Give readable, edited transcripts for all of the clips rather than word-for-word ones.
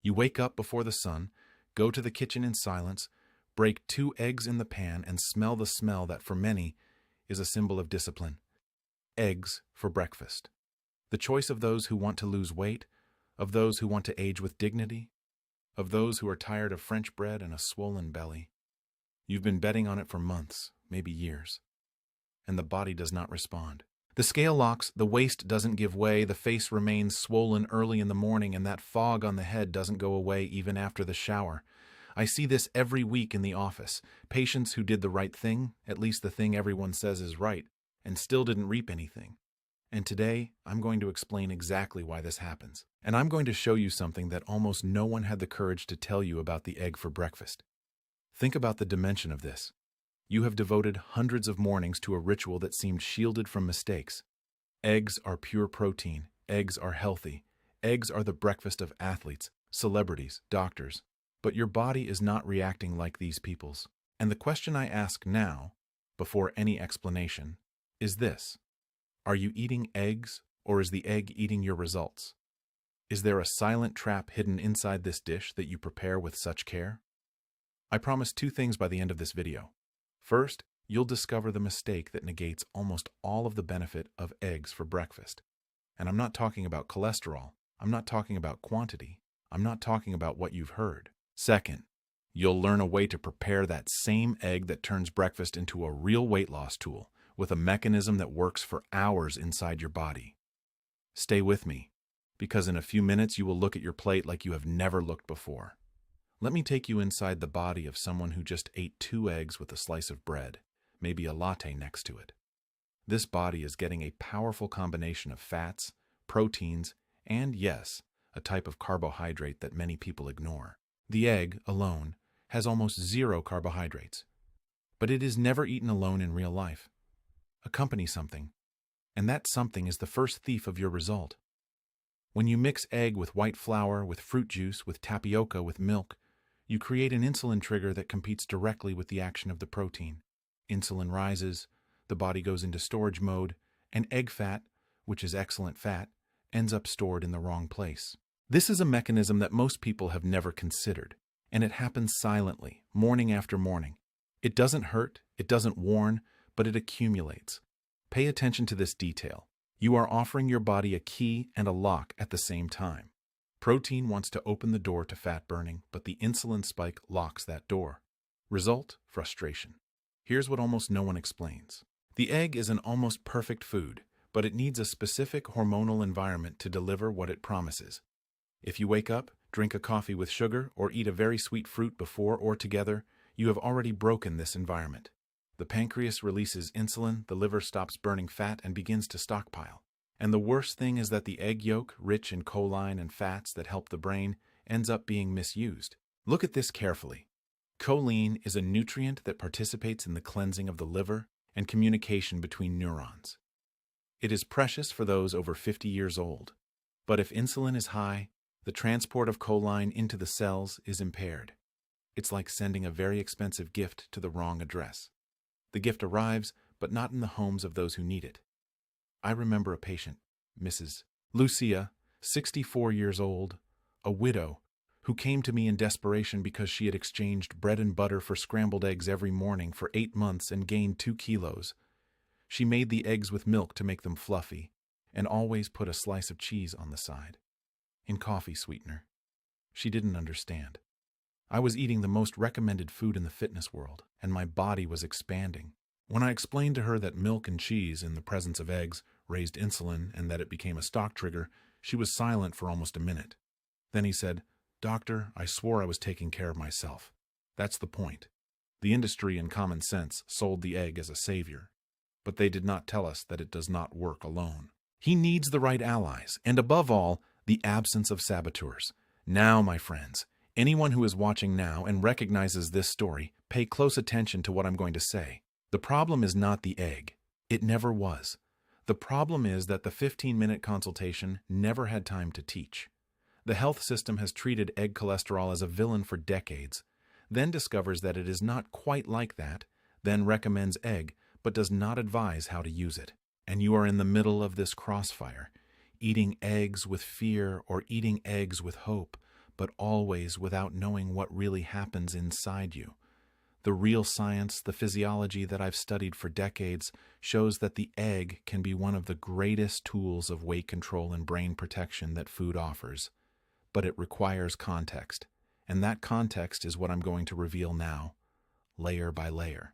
You wake up before the sun, go to the kitchen in silence, break 2 eggs in the pan, and smell the smell that, for many, is a symbol of discipline. Eggs for breakfast. The choice of those who want to lose weight, of those who want to age with dignity, of those who are tired of French bread and a swollen belly. You've been betting on it for months, maybe years, and the body does not respond. The scale locks, the waist doesn't give way, the face remains swollen early in the morning, and that fog on the head doesn't go away even after the shower. I see this every week in the office. Patients who did the right thing, at least the thing everyone says is right, and still didn't reap anything. And today, I'm going to explain exactly why this happens. And I'm going to show you something that almost no one had the courage to tell you about the egg for breakfast. Think about the dimension of this. You have devoted hundreds of mornings to a ritual that seemed shielded from mistakes. Eggs are pure protein. Eggs are healthy. Eggs are the breakfast of athletes, celebrities, doctors. But your body is not reacting like these people's. And the question I ask now, before any explanation, is this. Are you eating eggs, or is the egg eating your results? Is there a silent trap hidden inside this dish that you prepare with such care? I promise 2 things by the end of this video. First, you'll discover the mistake that negates almost all of the benefit of eggs for breakfast. And I'm not talking about cholesterol. I'm not talking about quantity. I'm not talking about what you've heard. Second, you'll learn a way to prepare that same egg that turns breakfast into a real weight loss tool with a mechanism that works for hours inside your body. Stay with me, because in a few minutes you will look at your plate like you have never looked before. Let me take you inside the body of someone who just ate 2 eggs with a slice of bread, maybe a latte next to it. This body is getting a powerful combination of fats, proteins, and yes, a type of carbohydrate that many people ignore. The egg, alone, has almost 0 carbohydrates. But it is never eaten alone in real life. Accompany something, and that something is the first thief of your result. When you mix egg with white flour, with fruit juice, with tapioca, with milk, you create an insulin trigger that competes directly with the action of the protein. Insulin rises, the body goes into storage mode, and egg fat, which is excellent fat, ends up stored in the wrong place. This is a mechanism that most people have never considered, and it happens silently, morning after morning. It doesn't hurt, it doesn't warn, but it accumulates. Pay attention to this detail. You are offering your body a key and a lock at the same time. Protein wants to open the door to fat burning, but the insulin spike locks that door. Result: frustration. Here's what almost no one explains. The egg is an almost perfect food, but it needs a specific hormonal environment to deliver what it promises. If you wake up, drink a coffee with sugar, or eat a very sweet fruit before or together, you have already broken this environment. The pancreas releases insulin, the liver stops burning fat and begins to stockpile. And the worst thing is that the egg yolk, rich in choline and fats that help the brain, ends up being misused. Look at this carefully. Choline is a nutrient that participates in the cleansing of the liver and communication between neurons. It is precious for those over 50 years old. But if insulin is high, the transport of choline into the cells is impaired. It's like sending a very expensive gift to the wrong address. The gift arrives, but not in the homes of those who need it. I remember a patient, Mrs. Lucia, 64 years old, a widow, who came to me in desperation because she had exchanged bread and butter for scrambled eggs every morning for 8 months and gained 2 kilos. She made the eggs with milk to make them fluffy, and always put a slice of cheese on the side. In coffee sweetener. She didn't understand. I was eating the most recommended food in the fitness world, and my body was expanding. When I explained to her that milk and cheese, in the presence of eggs, raised insulin and that it became a stock trigger, she was silent for almost a minute. Then he said, "Doctor, I swore I was taking care of myself. That's the point. The industry and common sense sold the egg as a savior, but they did not tell us that it does not work alone. He needs the right allies, and above all, the absence of saboteurs. Now, my friends, anyone who is watching now and recognizes this story, pay close attention to what I'm going to say. The problem is not the egg. It never was. The problem is that the 15-minute consultation never had time to teach. The health system has treated egg cholesterol as a villain for decades, then discovers that it is not quite like that, then recommends egg, but does not advise how to use it. And you are in the middle of this crossfire, eating eggs with fear or eating eggs with hope, but always without knowing what really happens inside you. The real science, the physiology that I've studied for decades, shows that the egg can be one of the greatest tools of weight control and brain protection that food offers. But it requires context, and that context is what I'm going to reveal now, layer by layer.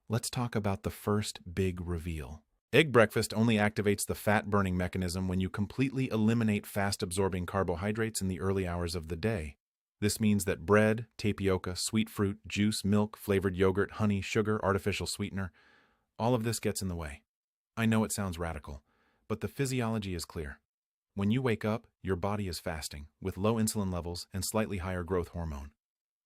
Let's talk about the first big reveal. Egg breakfast only activates the fat-burning mechanism when you completely eliminate fast-absorbing carbohydrates in the early hours of the day. This means that bread, tapioca, sweet fruit, juice, milk, flavored yogurt, honey, sugar, artificial sweetener, all of this gets in the way. I know it sounds radical, but the physiology is clear. When you wake up, your body is fasting, with low insulin levels and slightly higher growth hormone.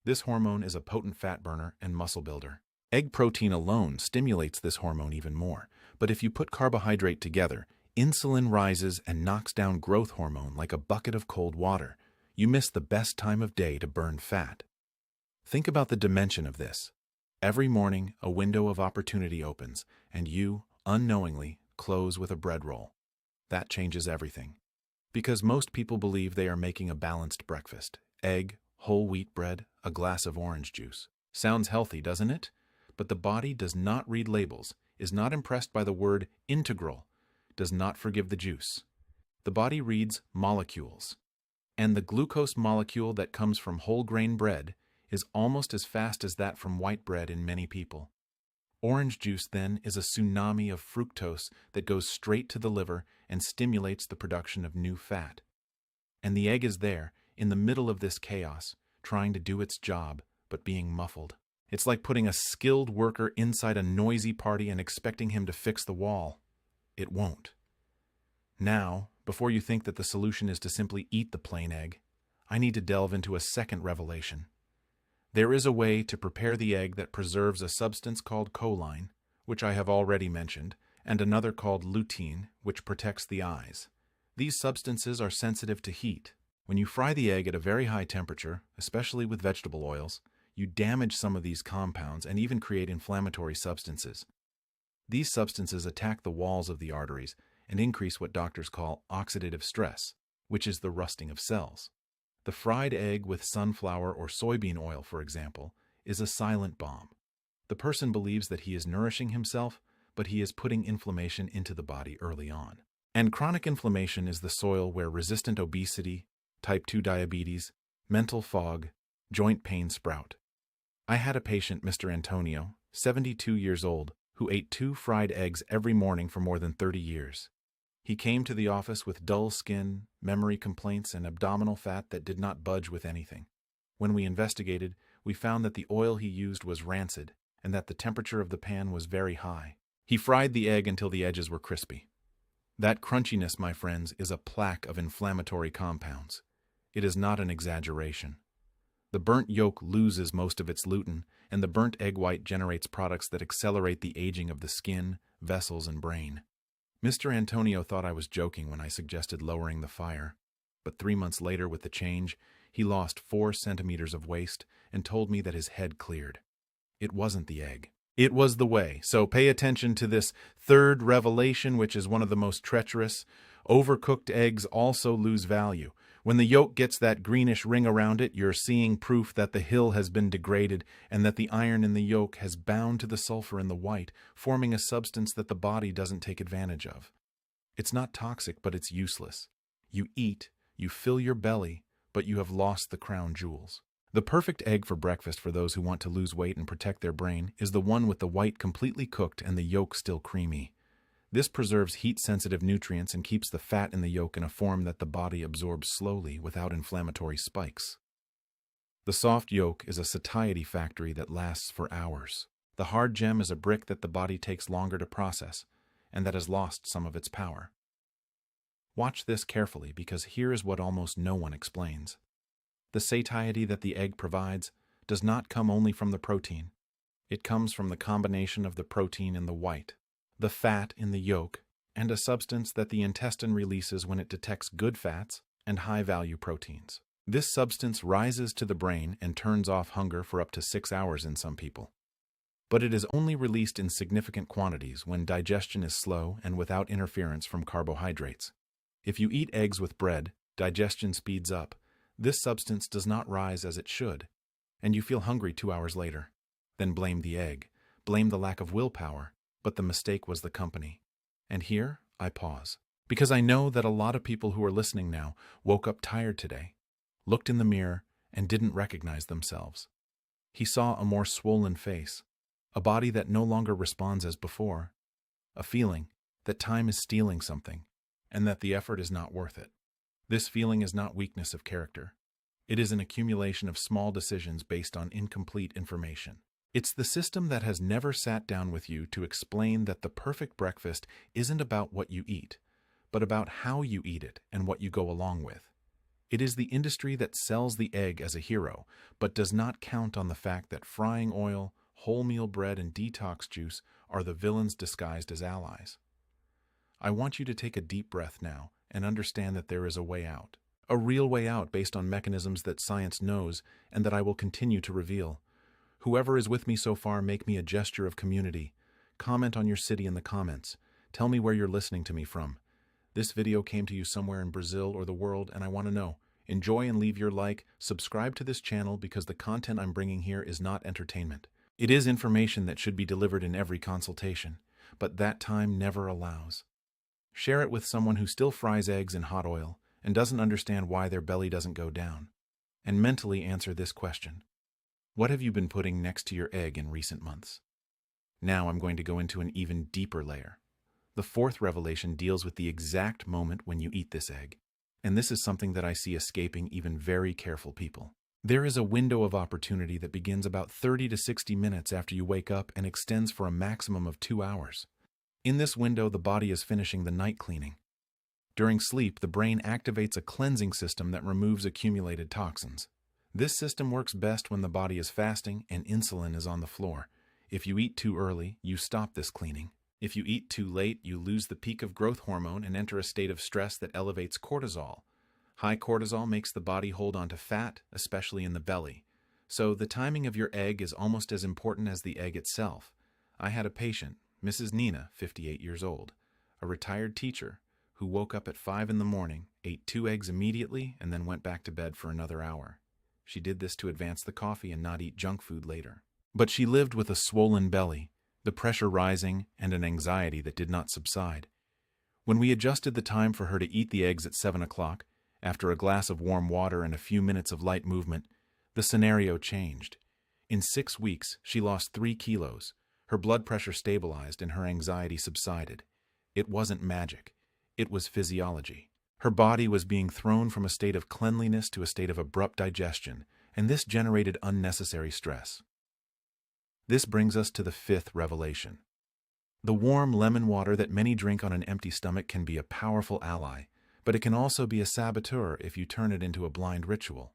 This hormone is a potent fat burner and muscle builder. Egg protein alone stimulates this hormone even more, but if you put carbohydrate together, insulin rises and knocks down growth hormone like a bucket of cold water. You miss the best time of day to burn fat. Think about the dimension of this. Every morning, a window of opportunity opens, and you, unknowingly, close with a bread roll. That changes everything. Because most people believe they are making a balanced breakfast. Egg, whole wheat bread, a glass of orange juice. Sounds healthy, doesn't it? But the body does not read labels, is not impressed by the word integral, does not forgive the juice. The body reads molecules. And the glucose molecule that comes from whole grain bread is almost as fast as that from white bread in many people. Orange juice, then, is a tsunami of fructose that goes straight to the liver and stimulates the production of new fat. And the egg is there, in the middle of this chaos, trying to do its job, but being muffled. It's like putting a skilled worker inside a noisy party and expecting him to fix the wall. It won't. Now, before you think that the solution is to simply eat the plain egg, I need to delve into a second revelation. There is a way to prepare the egg that preserves a substance called choline, which I have already mentioned, and another called lutein, which protects the eyes. These substances are sensitive to heat. When you fry the egg at a very high temperature, especially with vegetable oils, you damage some of these compounds and even create inflammatory substances. These substances attack the walls of the arteries and increase what doctors call oxidative stress, which is the rusting of cells. The fried egg with sunflower or soybean oil, for example, is a silent bomb. The person believes that he is nourishing himself, but he is putting inflammation into the body early on. And chronic inflammation is the soil where resistant obesity, type 2 diabetes, mental fog, joint pain sprout. I had a patient, Mr. Antonio, 72 years old, who ate 2 fried eggs every morning for more than 30 years. He came to the office with dull skin, memory complaints, and abdominal fat that did not budge with anything. When we investigated, we found that the oil he used was rancid and that the temperature of the pan was very high. He fried the egg until the edges were crispy. That crunchiness, my friends, is a plaque of inflammatory compounds. It is not an exaggeration. The burnt yolk loses most of its lutein, and the burnt egg white generates products that accelerate the aging of the skin, vessels, and brain. Mr. Antonio thought I was joking when I suggested lowering the fire, but 3 months later with the change, he lost 4 centimeters of waist and told me that his head cleared. It wasn't the egg. It was the whey. So pay attention to this third revelation, which is one of the most treacherous. Overcooked eggs also lose value. When the yolk gets that greenish ring around it, you're seeing proof that the hill has been degraded and that the iron in the yolk has bound to the sulfur in the white, forming a substance that the body doesn't take advantage of. It's not toxic, but it's useless. You eat, you fill your belly, but you have lost the crown jewels. The perfect egg for breakfast for those who want to lose weight and protect their brain is the one with the white completely cooked and the yolk still creamy. This preserves heat-sensitive nutrients and keeps the fat in the yolk in a form that the body absorbs slowly without inflammatory spikes. The soft yolk is a satiety factory that lasts for hours. The hard gem is a brick that the body takes longer to process and that has lost some of its power. Watch this carefully because here is what almost no one explains. The satiety that the egg provides does not come only from the protein. It comes from the combination of the protein in the white, the fat in the yolk, and a substance that the intestine releases when it detects good fats and high-value proteins. This substance rises to the brain and turns off hunger for up to 6 hours in some people. But it is only released in significant quantities when digestion is slow and without interference from carbohydrates. If you eat eggs with bread, digestion speeds up. This substance does not rise as it should, and you feel hungry 2 hours later. Then blame the egg, blame the lack of willpower, but the mistake was the company. And here, I pause. Because I know that a lot of people who are listening now woke up tired today, looked in the mirror, and didn't recognize themselves. He saw a more swollen face, a body that no longer responds as before, a feeling that time is stealing something, and that the effort is not worth it. This feeling is not weakness of character. It is an accumulation of small decisions based on incomplete information. It's the system that has never sat down with you to explain that the perfect breakfast isn't about what you eat, but about how you eat it and what you go along with. It is the industry that sells the egg as a hero, but does not count on the fact that frying oil, wholemeal bread, and detox juice are the villains disguised as allies. I want you to take a deep breath now and understand that there is a way out. A real way out based on mechanisms that science knows and that I will continue to reveal. Whoever is with me so far, make me a gesture of community. Comment on your city in the comments. Tell me where you're listening to me from. This video came to you somewhere in Brazil or the world, and I want to know. Enjoy and leave your like. Subscribe to this channel because the content I'm bringing here is not entertainment. It is information that should be delivered in every consultation, but that time never allows. Share it with someone who still fries eggs in hot oil and doesn't understand why their belly doesn't go down. And mentally answer this question. What have you been putting next to your egg in recent months? Now I'm going to go into an even deeper layer. The fourth revelation deals with the exact moment when you eat this egg. And this is something that I see escaping even very careful people. There is a window of opportunity that begins about 30 to 60 minutes after you wake up and extends for a maximum of 2 hours. In this window, the body is finishing the night cleaning. During sleep, the brain activates a cleansing system that removes accumulated toxins. This system works best when the body is fasting and insulin is on the floor. If you eat too early, you stop this cleaning. If you eat too late, you lose the peak of growth hormone and enter a state of stress that elevates cortisol. High cortisol makes the body hold on to fat, especially in the belly. So the timing of your egg is almost as important as the egg itself. I had a patient, Mrs. Nina, 58 years old, a retired teacher, who woke up at 5 in the morning, ate 2 eggs immediately, and then went back to bed for another hour. She did this to advance the coffee and not eat junk food later. But she lived with a swollen belly, the pressure rising, and an anxiety that did not subside. When we adjusted the time for her to eat the eggs at 7 o'clock, after a glass of warm water and a few minutes of light movement, the scenario changed. In 6 weeks, she lost 3 kilos. Her blood pressure stabilized and her anxiety subsided. It wasn't magic. It was physiology. Her body was being thrown from a state of cleanliness to a state of abrupt digestion, and this generated unnecessary stress. This brings us to the fifth revelation. The warm lemon water that many drink on an empty stomach can be a powerful ally, but it can also be a saboteur if you turn it into a blind ritual.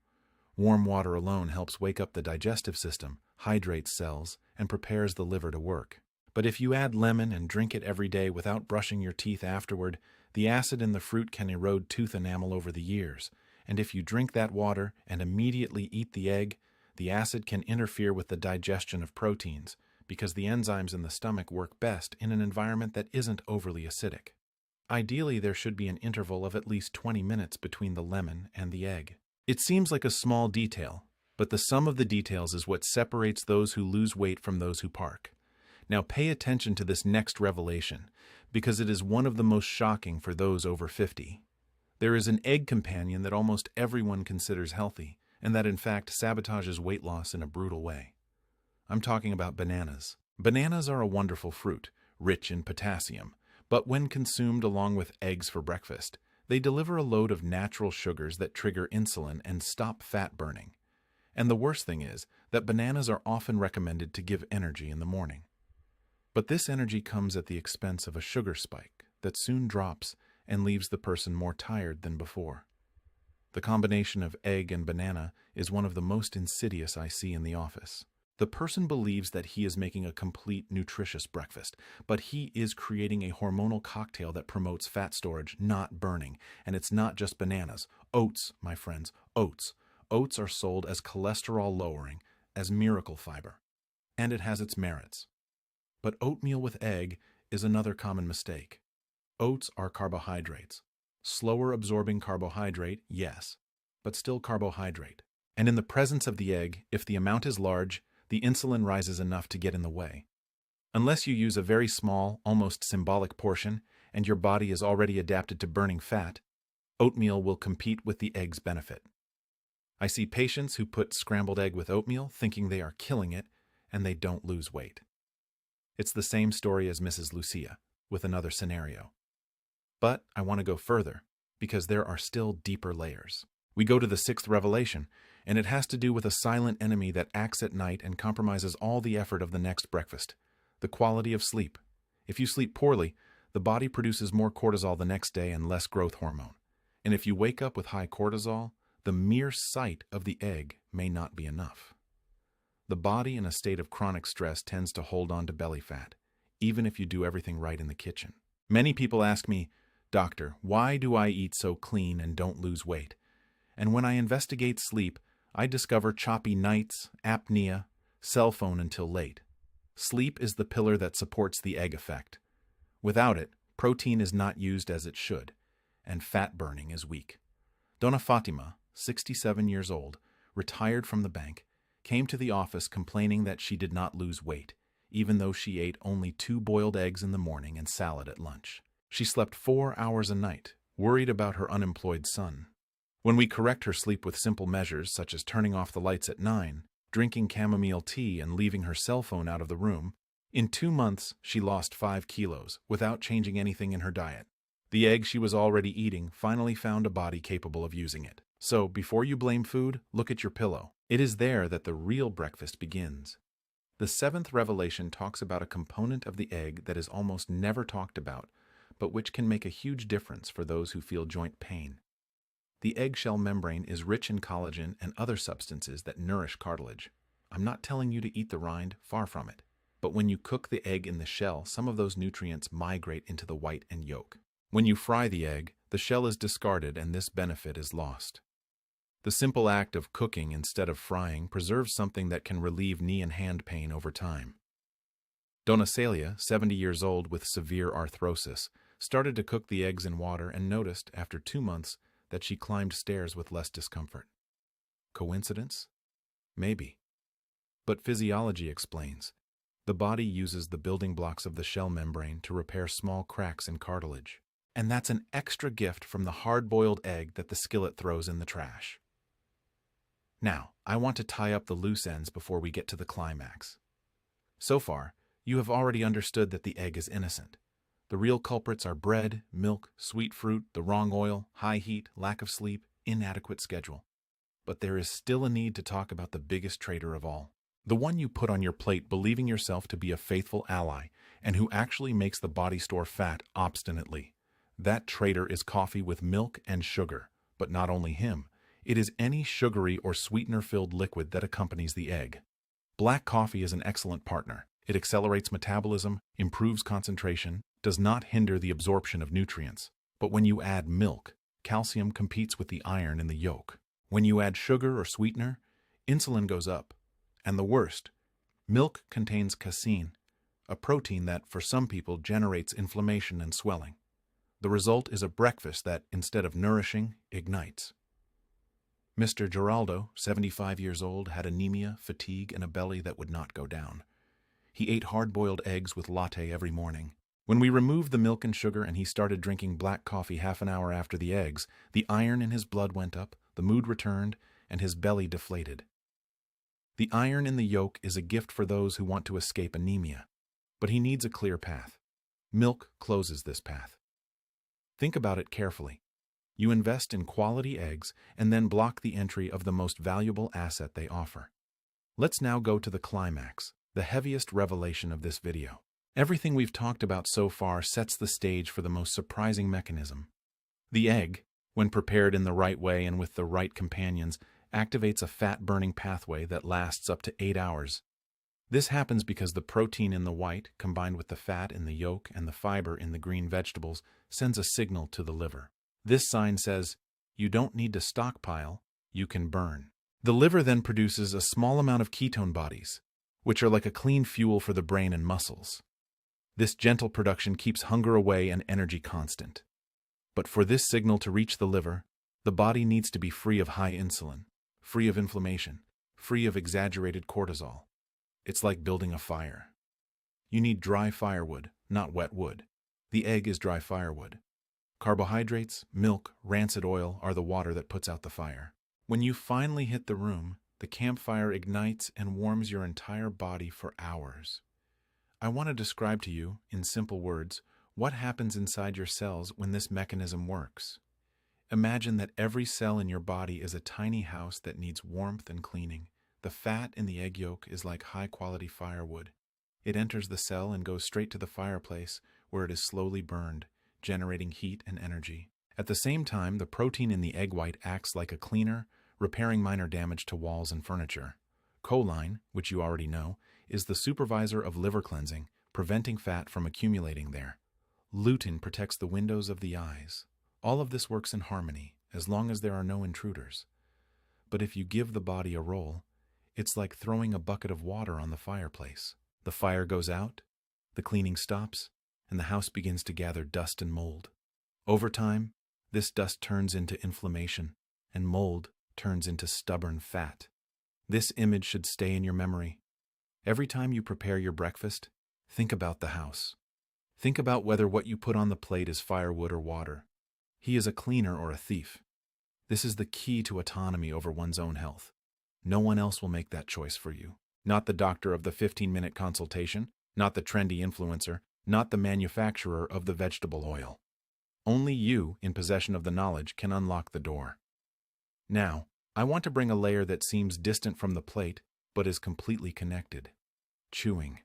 Warm water alone helps wake up the digestive system, hydrates cells, and prepares the liver to work. But if you add lemon and drink it every day without brushing your teeth afterward, the acid in the fruit can erode tooth enamel over the years, and if you drink that water and immediately eat the egg, the acid can interfere with the digestion of proteins, because the enzymes in the stomach work best in an environment that isn't overly acidic. Ideally, there should be an interval of at least 20 minutes between the lemon and the egg. It seems like a small detail, but the sum of the details is what separates those who lose weight from those who park. Now pay attention to this next revelation, because it is one of the most shocking for those over 50. There is an egg companion that almost everyone considers healthy, and that in fact sabotages weight loss in a brutal way. I'm talking about bananas. Bananas are a wonderful fruit, rich in potassium, but when consumed along with eggs for breakfast, they deliver a load of natural sugars that trigger insulin and stop fat burning. And the worst thing is that bananas are often recommended to give energy in the morning. But this energy comes at the expense of a sugar spike that soon drops and leaves the person more tired than before. The combination of egg and banana is one of the most insidious I see in the office. The person believes that he is making a complete nutritious breakfast, but he is creating a hormonal cocktail that promotes fat storage, not burning. And it's not just bananas. Oats, my friends, oats. Oats are sold as cholesterol-lowering, as miracle fiber. And it has its merits. But oatmeal with egg is another common mistake. Oats are carbohydrates. Slower absorbing carbohydrate, yes, but still carbohydrate. And in the presence of the egg, if the amount is large, the insulin rises enough to get in the way. Unless you use a very small, almost symbolic portion, and your body is already adapted to burning fat, oatmeal will compete with the egg's benefit. I see patients who put scrambled egg with oatmeal thinking they are killing it, and they don't lose weight. It's the same story as Mrs. Lucia, with another scenario. But I want to go further, because there are still deeper layers. We go to the sixth revelation, and it has to do with a silent enemy that acts at night and compromises all the effort of the next breakfast: the quality of sleep. If you sleep poorly, the body produces more cortisol the next day and less growth hormone. And if you wake up with high cortisol, the mere sight of the egg may not be enough. The body in a state of chronic stress tends to hold on to belly fat, even if you do everything right in the kitchen. Many people ask me, "Doctor, why do I eat so clean and don't lose weight?" And when I investigate sleep, I discover choppy nights, apnea, cell phone until late. Sleep is the pillar that supports the egg effect. Without it, protein is not used as it should, and fat burning is weak. Donna Fatima, 67 years old, retired from the bank, came to the office complaining that she did not lose weight, even though she ate only 2 boiled eggs in the morning and salad at lunch. She slept 4 hours a night, worried about her unemployed son. When we correct her sleep with simple measures such as turning off the lights at 9, drinking chamomile tea and leaving her cell phone out of the room, in 2 months she lost 5 kilos without changing anything in her diet. The egg she was already eating finally found a body capable of using it. So, before you blame food, look at your pillow. It is there that the real breakfast begins. The 7th revelation talks about a component of the egg that is almost never talked about, but which can make a huge difference for those who feel joint pain. The eggshell membrane is rich in collagen and other substances that nourish cartilage. I'm not telling you to eat the rind, far from it. But when you cook the egg in the shell, some of those nutrients migrate into the white and yolk. When you fry the egg, the shell is discarded and this benefit is lost. The simple act of cooking instead of frying preserves something that can relieve knee and hand pain over time. Donna Celia, 70 years old with severe arthrosis, started to cook the eggs in water and noticed, after 2 months, that she climbed stairs with less discomfort. Coincidence? Maybe. But physiology explains. The body uses the building blocks of the shell membrane to repair small cracks in cartilage. And that's an extra gift from the hard-boiled egg that the skillet throws in the trash. Now, I want to tie up the loose ends before we get to the climax. So far, you have already understood that the egg is innocent. The real culprits are bread, milk, sweet fruit, the wrong oil, high heat, lack of sleep, inadequate schedule. But there is still a need to talk about the biggest traitor of all. The one you put on your plate believing yourself to be a faithful ally, and who actually makes the body store fat obstinately. That traitor is coffee with milk and sugar, but not only him. It is any sugary or sweetener-filled liquid that accompanies the egg. Black coffee is an excellent partner. It accelerates metabolism, improves concentration, does not hinder the absorption of nutrients. But when you add milk, calcium competes with the iron in the yolk. When you add sugar or sweetener, insulin goes up. And the worst, milk contains casein, a protein that, for some people, generates inflammation and swelling. The result is a breakfast that, instead of nourishing, ignites. Mr. Giraldo, 75 years old, had anemia, fatigue, and a belly that would not go down. He ate hard-boiled eggs with latte every morning. When we removed the milk and sugar and he started drinking black coffee half an hour after the eggs, the iron in his blood went up, the mood returned, and his belly deflated. The iron in the yolk is a gift for those who want to escape anemia, but he needs a clear path. Milk closes this path. Think about it carefully. You invest in quality eggs and then block the entry of the most valuable asset they offer. Let's now go to the climax, the heaviest revelation of this video. Everything we've talked about so far sets the stage for the most surprising mechanism. The egg, when prepared in the right way and with the right companions, activates a fat-burning pathway that lasts up to 8 hours. This happens because the protein in the white, combined with the fat in the yolk and the fiber in the green vegetables, sends a signal to the liver. This sign says, you don't need to stockpile, you can burn. The liver then produces a small amount of ketone bodies, which are like a clean fuel for the brain and muscles. This gentle production keeps hunger away and energy constant. But for this signal to reach the liver, The body needs to be free of high insulin, free of inflammation, free of exaggerated cortisol. It's like building a fire. You need dry firewood, not wet wood. The egg is dry firewood. Carbohydrates, milk, rancid oil are the water that puts out the fire. When you finally hit the room, the campfire ignites and warms your entire body for hours. I want to describe to you, in simple words, what happens inside your cells when this mechanism works. Imagine that every cell in your body is a tiny house that needs warmth and cleaning. The fat in the egg yolk is like high-quality firewood. It enters the cell and goes straight to the fireplace, where it is slowly burned, generating heat and energy. At the same time, the protein in the egg white acts like a cleaner, repairing minor damage to walls and furniture. Choline, which you already know, is the supervisor of liver cleansing, preventing fat from accumulating there. Lutein protects the windows of the eyes. All of this works in harmony, as long as there are no intruders. But if you give the body a role, it's like throwing a bucket of water on the fireplace. The fire goes out, the cleaning stops, and the house begins to gather dust and mold. Over time, this dust turns into inflammation, and mold turns into stubborn fat. This image should stay in your memory. Every time you prepare your breakfast, think about the house. Think about whether what you put on the plate is firewood or water. He is a cleaner or a thief. This is the key to autonomy over one's own health. No one else will make that choice for you. Not the doctor of the 15-minute consultation, not the trendy influencer, not the manufacturer of the vegetable oil. Only you, in possession of the knowledge, can unlock the door. Now, I want to bring a layer that seems distant from the plate, but is completely connected. Chewing.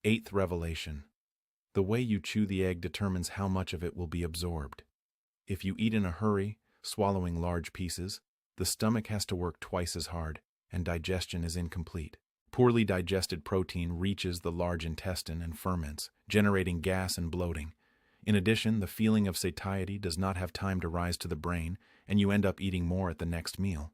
Eighth revelation. The way you chew the egg determines how much of it will be absorbed. If you eat in a hurry, swallowing large pieces, the stomach has to work twice as hard, and digestion is incomplete. Poorly digested protein reaches the large intestine and ferments, generating gas and bloating. In addition, the feeling of satiety does not have time to rise to the brain, and you end up eating more at the next meal.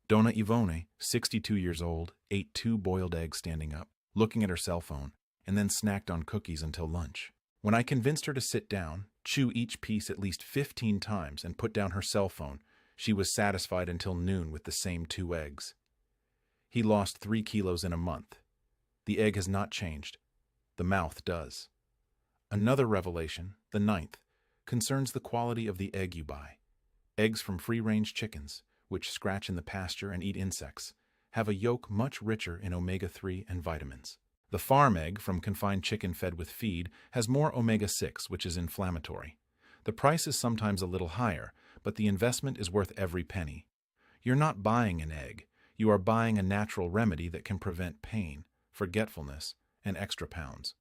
Donna Ivone, 62 years old, ate 2 boiled eggs standing up, looking at her cell phone, and then snacked on cookies until lunch. When I convinced her to sit down, chew each piece at least 15 times, and put down her cell phone, she was satisfied until noon with the same 2 eggs. He lost 3 kilos in a month. The egg has not changed. The mouth does. Another revelation, the 9th, concerns the quality of the egg you buy. Eggs from free-range chickens, which scratch in the pasture and eat insects, have a yolk much richer in omega-3 and vitamins. The farm egg from confined chicken fed with feed has more omega-6, which is inflammatory. The price is sometimes a little higher, but the investment is worth every penny. You're not buying an egg. You are buying a natural remedy that can prevent pain, forgetfulness, and extra pounds.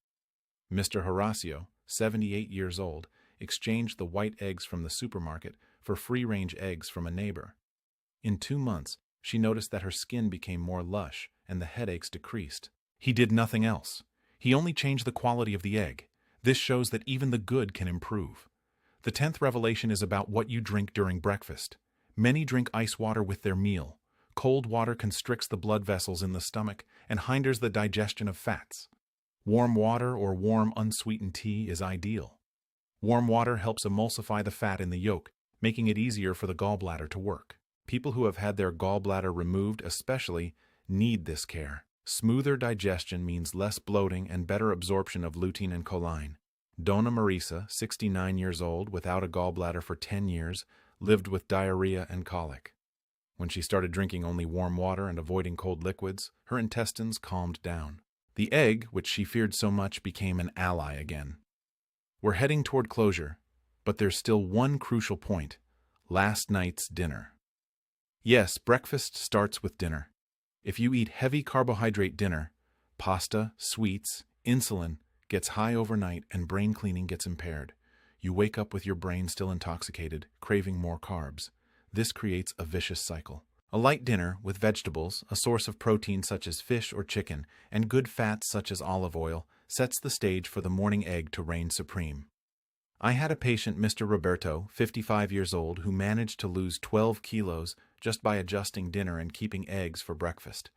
Mr. Horacio, 78 years old, exchanged the white eggs from the supermarket for free-range eggs from a neighbor. In 2 months, she noticed that her skin became more lush and the headaches decreased. He did nothing else. He only changed the quality of the egg. This shows that even the good can improve. The 10th revelation is about what you drink during breakfast. Many drink ice water with their meal. Cold water constricts the blood vessels in the stomach and hinders the digestion of fats. Warm water or warm unsweetened tea is ideal. Warm water helps emulsify the fat in the yolk, making it easier for the gallbladder to work. People who have had their gallbladder removed especially need this care. Smoother digestion means less bloating and better absorption of lutein and choline. Donna Marisa, 69 years old, without a gallbladder for 10 years, lived with diarrhea and colic. When she started drinking only warm water and avoiding cold liquids, her intestines calmed down. The egg, which she feared so much, became an ally again. We're heading toward closure, but there's still one crucial point: last night's dinner. Yes, breakfast starts with dinner. If you eat heavy carbohydrate dinner, pasta, sweets, insulin gets high overnight and brain cleaning gets impaired. You wake up with your brain still intoxicated, craving more carbs. This creates a vicious cycle. A light dinner with vegetables, a source of protein such as fish or chicken, and good fats such as olive oil sets the stage for the morning egg to reign supreme. I had a patient, Mr. Roberto, 55 years old, who managed to lose 12 kilos just by adjusting dinner and keeping eggs for breakfast.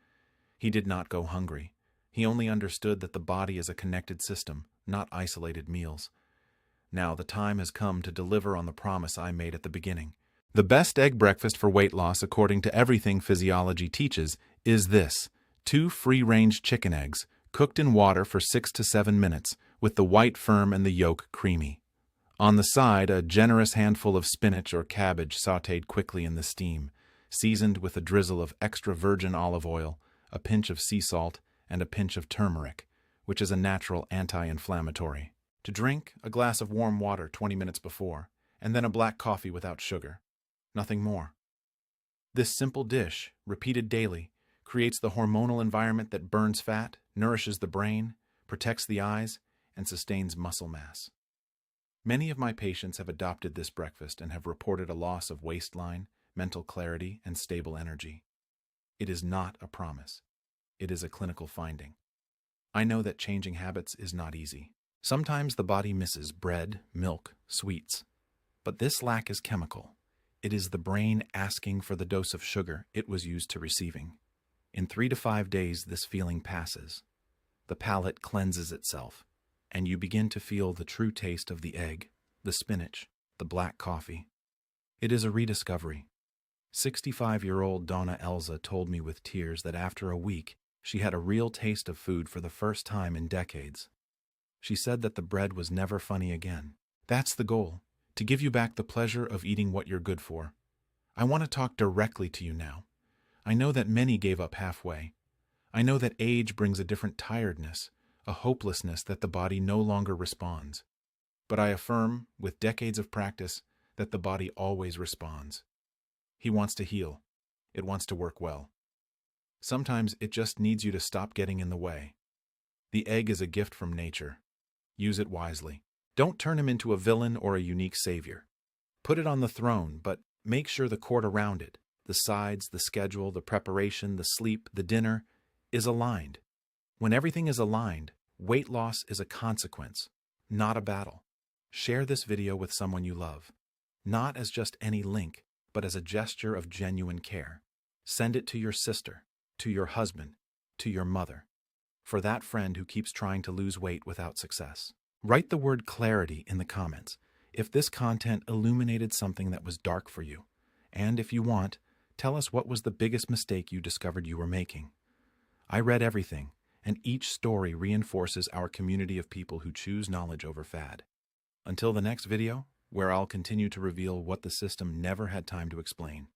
He did not go hungry. He only understood that the body is a connected system, not isolated meals. Now the time has come to deliver on the promise I made at the beginning. The best egg breakfast for weight loss, according to everything physiology teaches, is this: 2 free-range chicken eggs, cooked in water for 6 to 7 minutes, with the white firm and the yolk creamy. On the side, a generous handful of spinach or cabbage sautéed quickly in the steam, seasoned with a drizzle of extra virgin olive oil, a pinch of sea salt, and a pinch of turmeric, which is a natural anti-inflammatory. To drink, a glass of warm water 20 minutes before, and then a black coffee without sugar. Nothing more. This simple dish, repeated daily, creates the hormonal environment that burns fat, nourishes the brain, protects the eyes, and sustains muscle mass. Many of my patients have adopted this breakfast and have reported a loss of waistline, mental clarity, and stable energy. It is not a promise. It is a clinical finding. I know that changing habits is not easy. Sometimes the body misses bread, milk, sweets. But this lack is chemical. It is the brain asking for the dose of sugar it was used to receiving. In 3 to 5 days, this feeling passes. The palate cleanses itself, and you begin to feel the true taste of the egg, the spinach, the black coffee. It is a rediscovery. 65-year-old Donna Elza told me with tears that after a week, she had a real taste of food for the first time in decades. She said that the bread was never funny again. That's the goal. To give you back the pleasure of eating what you're good for. I want to talk directly to you now. I know that many gave up halfway. I know that age brings a different tiredness, a hopelessness that the body no longer responds. But I affirm, with decades of practice, that the body always responds. He wants to heal. It wants to work well. Sometimes it just needs you to stop getting in the way. The egg is a gift from nature. Use it wisely. Don't turn him into a villain or a unique savior. Put it on the throne, but make sure the court around it, the sides, the schedule, the preparation, the sleep, the dinner, is aligned. When everything is aligned, weight loss is a consequence, not a battle. Share this video with someone you love, not as just any link, but as a gesture of genuine care. Send it to your sister, to your husband, to your mother, for that friend who keeps trying to lose weight without success. Write the word clarity in the comments if this content illuminated something that was dark for you. And if you want, tell us what was the biggest mistake you discovered you were making. I read everything, and each story reinforces our community of people who choose knowledge over fad. Until the next video, where I'll continue to reveal what the system never had time to explain.